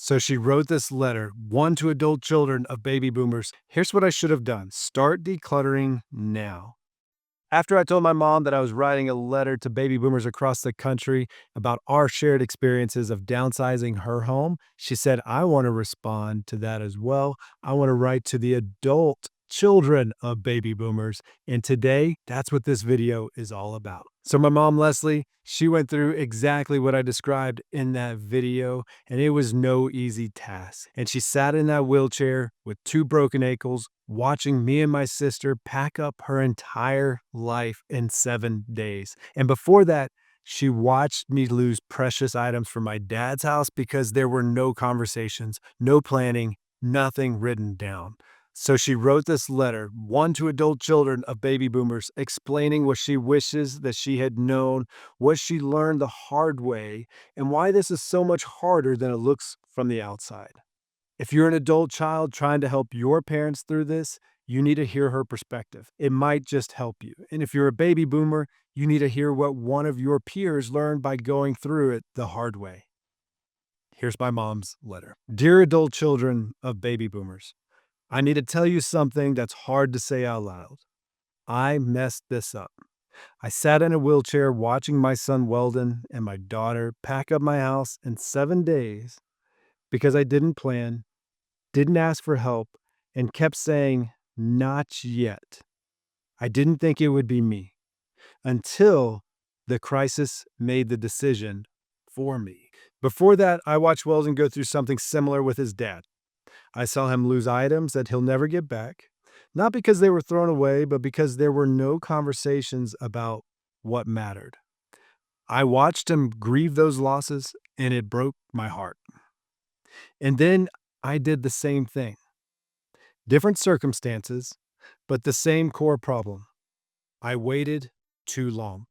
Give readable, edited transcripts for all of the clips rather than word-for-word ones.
So she wrote this letter, one to adult children of baby boomers. Here's what I should have done. Start decluttering now. After I told my mom that I was writing a letter to baby boomers across the country about our shared experiences of downsizing her home, she said, I want to respond to that as well. I want to write to the adult children of baby boomers. And today, that's what this video is all about. So my mom, Leslie, she went through exactly what I described in that video, and it was no easy task. And she sat in that wheelchair with 2 broken ankles, watching me and my sister pack up her entire life in 7 days. And before that, she watched me lose precious items from my dad's house because there were no conversations, no planning, nothing written down. So she wrote this letter, one to adult children of baby boomers, explaining what she wishes that she had known, what she learned the hard way, and why this is so much harder than it looks from the outside. If you're an adult child trying to help your parents through this, you need to hear her perspective. It might just help you. And if you're a baby boomer, you need to hear what one of your peers learned by going through it the hard way. Here's my mom's letter. Dear adult children of baby boomers, I need to tell you something that's hard to say out loud. I messed this up. I sat in a wheelchair watching my son Weldon and my daughter pack up my house in 7 days because I didn't plan, didn't ask for help, and kept saying, not yet. I didn't think it would be me until the crisis made the decision for me. Before that, I watched Weldon go through something similar with his dad. I saw him lose items that he'll never get back, not because they were thrown away, but because there were no conversations about what mattered. I watched him grieve those losses, and it broke my heart. And then I did the same thing. Different circumstances, but the same core problem. I waited too long.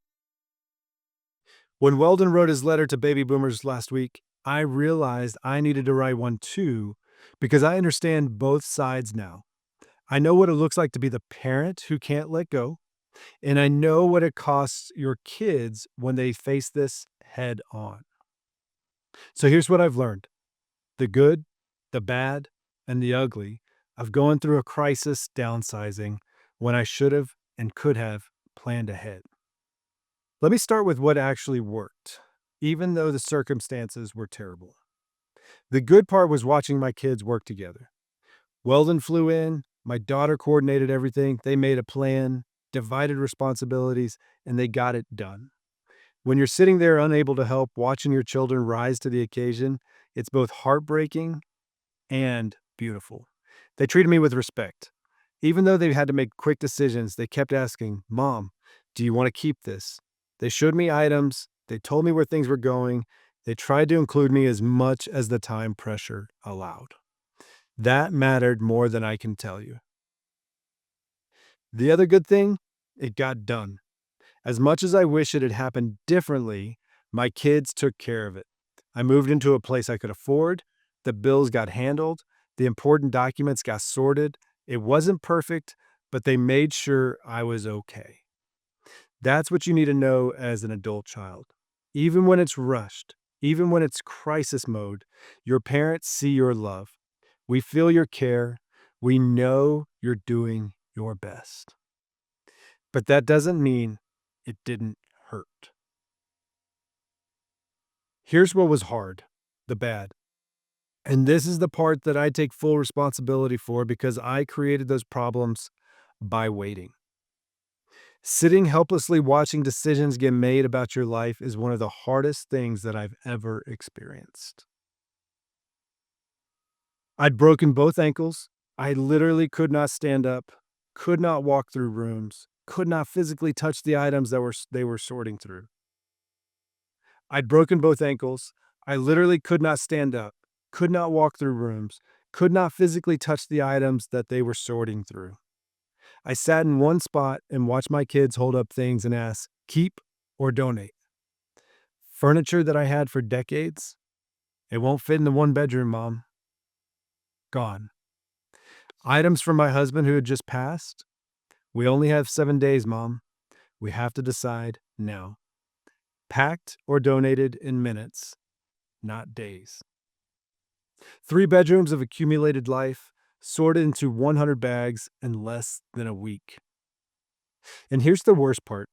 When Weldon wrote his letter to baby boomers last week, I realized I needed to write one too, because I understand both sides now. I know what it looks like to be the parent who can't let go, and I know what it costs your kids when they face this head on. So here's what I've learned. The good, the bad, and the ugly of going through a crisis downsizing when I should have and could have planned ahead. Let me start with what actually worked, even though the circumstances were terrible. The good part was watching my kids work together. Weldon flew in, my daughter coordinated everything, they made a plan, divided responsibilities, and they got it done. When you're sitting there unable to help, watching your children rise to the occasion, it's both heartbreaking and beautiful. They treated me with respect. Even though they had to make quick decisions, they kept asking, Mom, do you want to keep this? They showed me items. They told me where things were going. They tried to include me as much as the time pressure allowed. That mattered more than I can tell you. The other good thing, it got done. As much as I wish it had happened differently, my kids took care of it. I moved into a place I could afford. The bills got handled. The important documents got sorted. It wasn't perfect, but they made sure I was okay. That's what you need to know as an adult child. Even when it's rushed, even when it's crisis mode, your parents see your love. We feel your care. We know you're doing your best. But that doesn't mean it didn't hurt. Here's what was hard, the bad. And this is the part that I take full responsibility for because I created those problems by waiting. Sitting helplessly watching decisions get made about your life is one of the hardest things that I've ever experienced. I'd broken both ankles. I literally could not stand up, could not walk through rooms, could not physically touch the items that they were sorting through. I'd broken both ankles. I literally could not stand up, could not walk through rooms, could not physically touch the items that they were sorting through. I sat in one spot and watched my kids hold up things and ask, keep or donate. Furniture that I had for decades, it won't fit in the 1-bedroom, Mom. Gone. Items from my husband who had just passed, we only have 7 days, Mom. We have to decide now. Packed or donated in minutes, not days. 3 bedrooms of accumulated life, sorted into 100 bags in less than a week. And here's the worst part.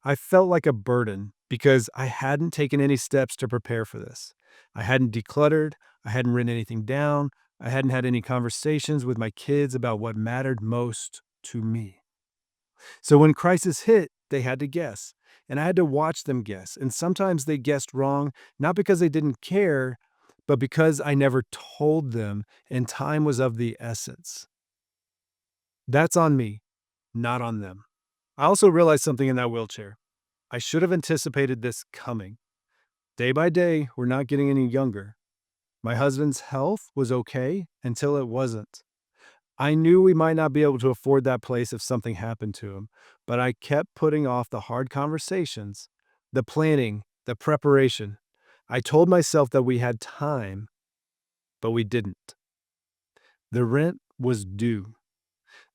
I felt like a burden because I hadn't taken any steps to prepare for this. I hadn't decluttered, I hadn't written anything down, I hadn't had any conversations with my kids about what mattered most to me. So when crisis hit, they had to guess, and I had to watch them guess. And sometimes they guessed wrong, not because they didn't care, but because I never told them and time was of the essence. That's on me, not on them. I also realized something in that wheelchair. I should have anticipated this coming. Day by day, we're not getting any younger. My husband's health was okay until it wasn't. I knew we might not be able to afford that place if something happened to him, but I kept putting off the hard conversations, the planning, the preparation. I told myself that we had time, but we didn't. The rent was due.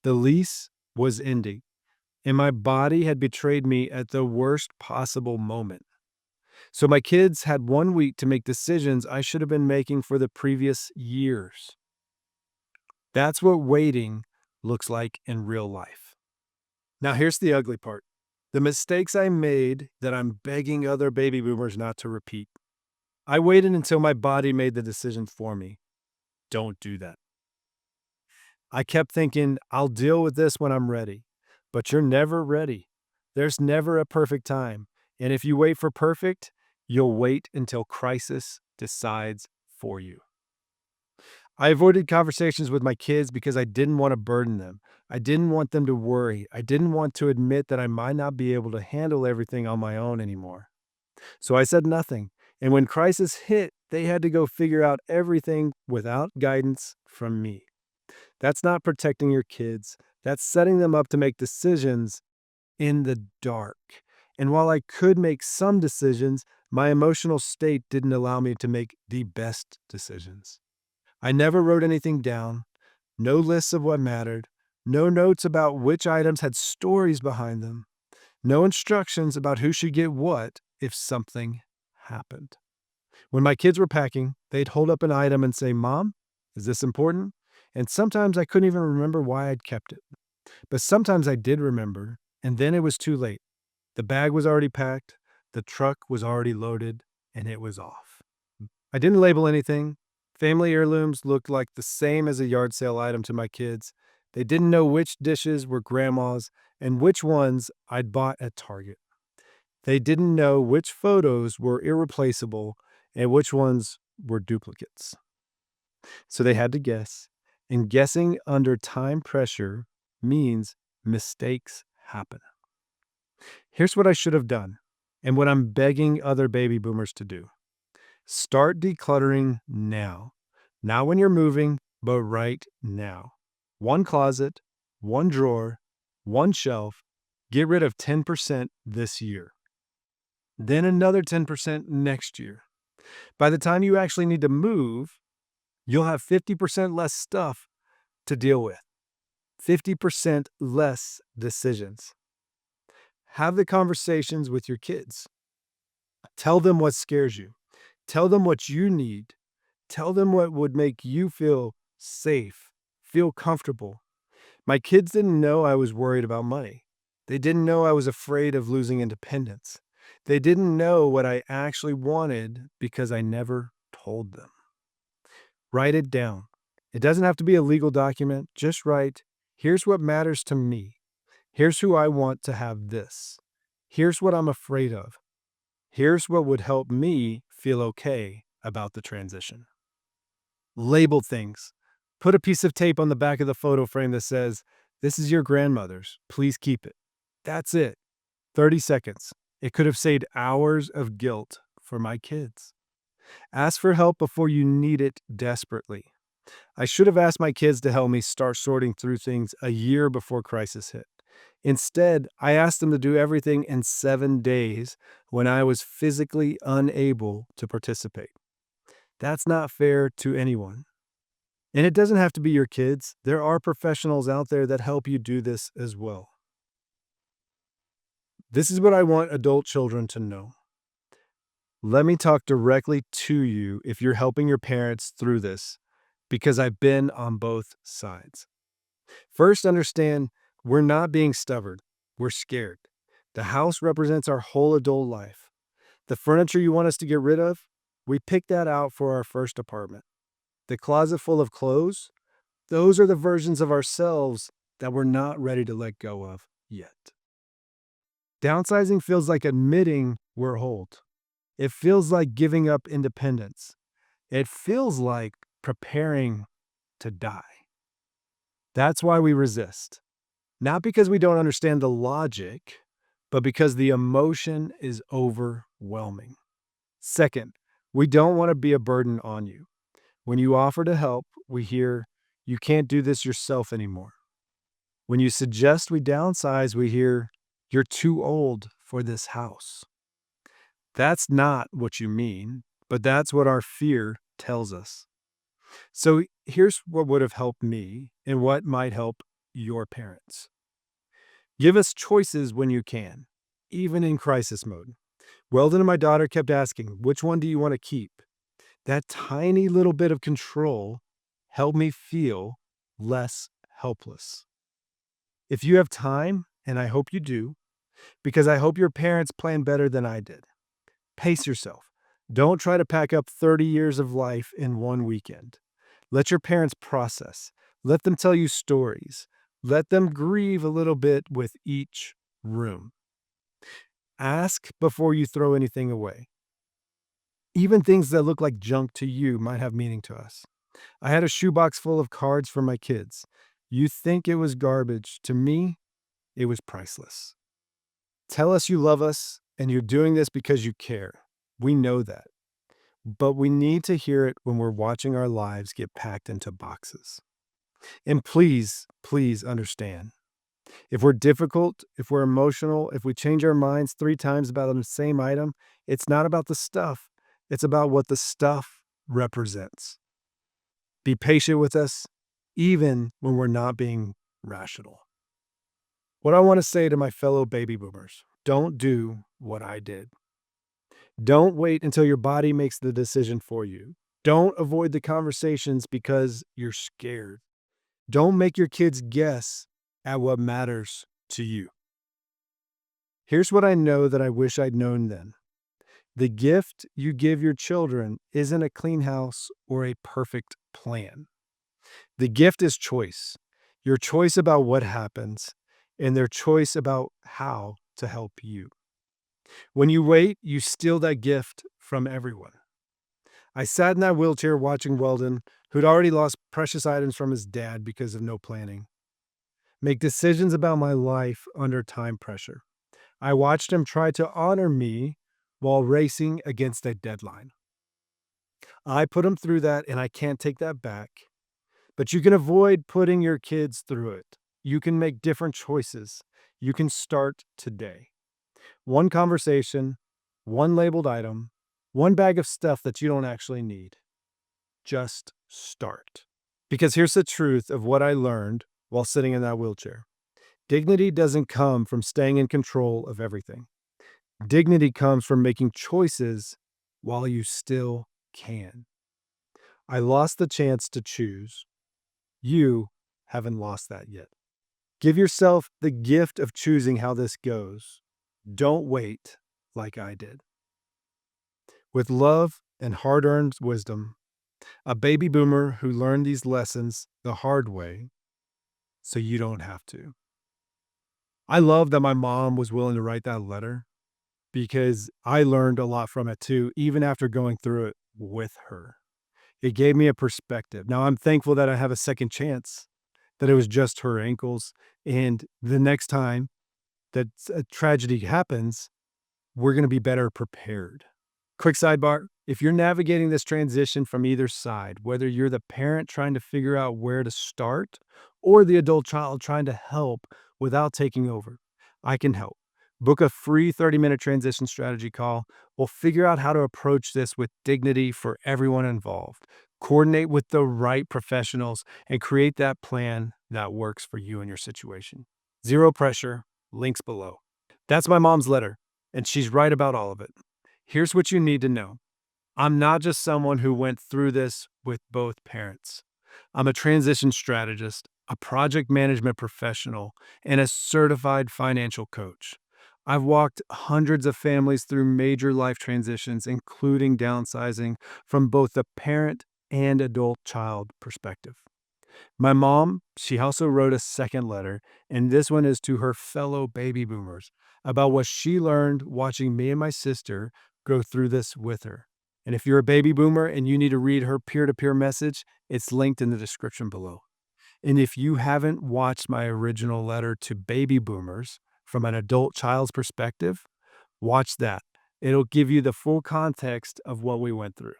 The lease was ending, and my body had betrayed me at the worst possible moment. So my kids had 1 week to make decisions I should have been making for the previous years. That's what waiting looks like in real life. Now, here's the ugly part. The mistakes I made that I'm begging other baby boomers not to repeat. I waited until my body made the decision for me. Don't do that. I kept thinking, I'll deal with this when I'm ready. But you're never ready. There's never a perfect time. And if you wait for perfect, you'll wait until crisis decides for you. I avoided conversations with my kids because I didn't want to burden them. I didn't want them to worry. I didn't want to admit that I might not be able to handle everything on my own anymore. So I said nothing. And when crisis hit, they had to go figure out everything without guidance from me. That's not protecting your kids. That's setting them up to make decisions in the dark. And while I could make some decisions, my emotional state didn't allow me to make the best decisions. I never wrote anything down, no lists of what mattered, no notes about which items had stories behind them, no instructions about who should get what if something happened. When my kids were packing, they'd hold up an item and say, "Mom, is this important?" And sometimes I couldn't even remember why I'd kept it. But sometimes I did remember, and then it was too late. The bag was already packed, the truck was already loaded, and it was off. I didn't label anything. Family heirlooms looked like the same as a yard sale item to my kids. They didn't know which dishes were grandma's and which ones I'd bought at Target. They didn't know which photos were irreplaceable and which ones were duplicates. So they had to guess. And guessing under time pressure means mistakes happen. Here's what I should have done, and what I'm begging other baby boomers to do. Start decluttering now. Not when you're moving, but right now. One closet, one drawer, one shelf. Get rid of 10% this year. Then another 10% next year. By the time you actually need to move, you'll have 50% less stuff to deal with. 50% less decisions. Have the conversations with your kids. Tell them what scares you. Tell them what you need. Tell them what would make you feel safe, feel comfortable. My kids didn't know I was worried about money. They didn't know I was afraid of losing independence. They didn't know what I actually wanted because I never told them. Write it down. It doesn't have to be a legal document. Just write, here's what matters to me. Here's who I want to have this. Here's what I'm afraid of. Here's what would help me feel okay about the transition. Label things. Put a piece of tape on the back of the photo frame that says, "This is your grandmother's. Please keep it." That's it. 30 seconds. It could have saved hours of guilt for my kids. Ask for help before you need it desperately. I should have asked my kids to help me start sorting through things a year before crisis hit. Instead, I asked them to do everything in 7 days when I was physically unable to participate. That's not fair to anyone. And it doesn't have to be your kids. There are professionals out there that help you do this as well. This is what I want adult children to know. Let me talk directly to you if you're helping your parents through this. because I've been on both sides. First, understand we're not being stubborn, we're scared. The house represents our whole adult life. The furniture you want us to get rid of, we picked that out for our first apartment. The closet full of clothes, those are the versions of ourselves that we're not ready to let go of yet. Downsizing feels like admitting we're old. It feels like giving up independence. It feels like preparing to die. That's why we resist. Not because we don't understand the logic, but because the emotion is overwhelming. Second, we don't want to be a burden on you. When you offer to help, we hear, you can't do this yourself anymore. When you suggest we downsize, we hear, you're too old for this house. That's not what you mean, but that's what our fear tells us. So here's what would have helped me and what might help your parents. Give us choices when you can, even in crisis mode. Weldon and my daughter kept asking, which one do you want to keep? That tiny little bit of control helped me feel less helpless. If you have time, and I hope you do, because I hope your parents plan better than I did, pace yourself. Don't try to pack up 30 years of life in one weekend. Let your parents process. Let them tell you stories. Let them grieve a little bit with each room. Ask before you throw anything away. Even things that look like junk to you might have meaning to us. I had a shoebox full of cards for my kids. You think it was garbage. To me, it was priceless. Tell us you love us and you're doing this because you care. We know that. But we need to hear it when we're watching our lives get packed into boxes. And please, please understand. If we're difficult, if we're emotional, if we change our minds 3 times about the same item, it's not about the stuff. It's about what the stuff represents. Be patient with us, even when we're not being rational. What I want to say to my fellow baby boomers, don't do what I did. Don't wait until your body makes the decision for you. Don't avoid the conversations because you're scared. Don't make your kids guess at what matters to you. Here's what I know that I wish I'd known then. The gift you give your children isn't a clean house or a perfect plan. The gift is choice. Your choice about what happens and their choice about how to help you. When you wait, you steal that gift from everyone. I sat in that wheelchair watching Weldon, who'd already lost precious items from his dad because of no planning, make decisions about my life under time pressure. I watched him try to honor me while racing against a deadline. I put him through that, and I can't take that back. But you can avoid putting your kids through it. You can make different choices. You can start today. One conversation, one labeled item, one bag of stuff that you don't actually need. Just start. Because here's the truth of what I learned while sitting in that wheelchair. Dignity doesn't come from staying in control of everything. Dignity comes from making choices while you still can. I lost the chance to choose. You haven't lost that yet. Give yourself the gift of choosing how this goes. Don't wait like I did. With love and hard-earned wisdom, a baby boomer who learned these lessons the hard way so you don't have to. I love that my mom was willing to write that letter because I learned a lot from it too, even after going through it with her. It gave me a perspective. Now I'm thankful that I have a second chance, that it was just her ankles. And the next time that a tragedy happens, we're going to be better prepared. Quick sidebar, if you're navigating this transition from either side, whether you're the parent trying to figure out where to start or the adult child trying to help without taking over, I can help. Book a free 30-minute transition strategy call. We'll figure out how to approach this with dignity for everyone involved. Coordinate with the right professionals and create that plan that works for you and your situation. Zero pressure, links below. That's my mom's letter, and she's right about all of it. Here's what you need to know. I'm not just someone who went through this with both parents. I'm a transition strategist, a project management professional, and a certified financial coach. I've walked hundreds of families through major life transitions, including downsizing, from both the parent and adult child perspective. My mom, she also wrote a second letter, and this one is to her fellow baby boomers about what she learned watching me and my sister go through this with her. And if you're a baby boomer and you need to read her peer to peer message, it's linked in the description below. And if you haven't watched my original letter to baby boomers from an adult child's perspective, watch that. It'll give you the full context of what we went through.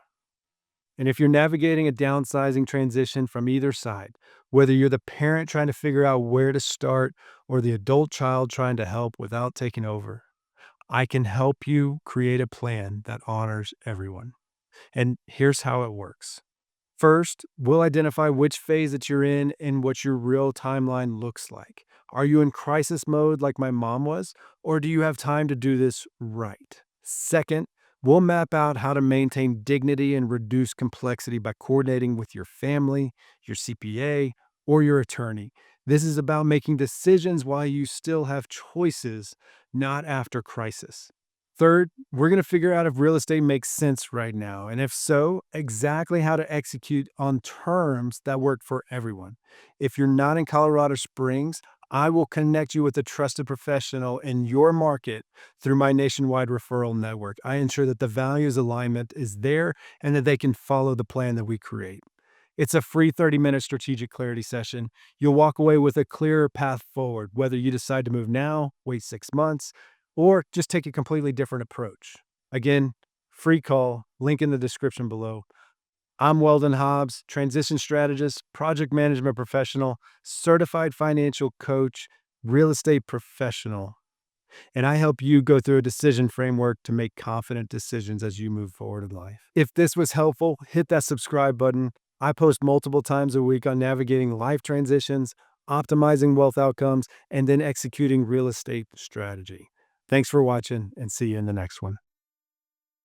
And if you're navigating a downsizing transition from either side, whether you're the parent trying to figure out where to start or the adult child trying to help without taking over, I can help you create a plan that honors everyone. And here's how it works. First, we'll identify which phase that you're in and what your real timeline looks like. Are you in crisis mode like my mom was, or do you have time to do this right? Second, we'll map out how to maintain dignity and reduce complexity by coordinating with your family, your CPA, or your attorney. This is about making decisions while you still have choices, not after crisis. Third, we're going to figure out if real estate makes sense right now, and if so, exactly how to execute on terms that work for everyone. If you're not in Colorado Springs, I will connect you with a trusted professional in your market through my nationwide referral network. I ensure that the values alignment is there and that they can follow the plan that we create. It's a free 30-minute strategic clarity session. You'll walk away with a clearer path forward, whether you decide to move now, wait 6 months, or just take a completely different approach. Again, free call, link in the description below. I'm Weldon Hobbs, transition strategist, project management professional, certified financial coach, real estate professional, and I help you go through a decision framework to make confident decisions as you move forward in life. If this was helpful, hit that subscribe button. I post multiple times a week on navigating life transitions, optimizing wealth outcomes, and then executing real estate strategy. Thanks for watching and see you in the next one.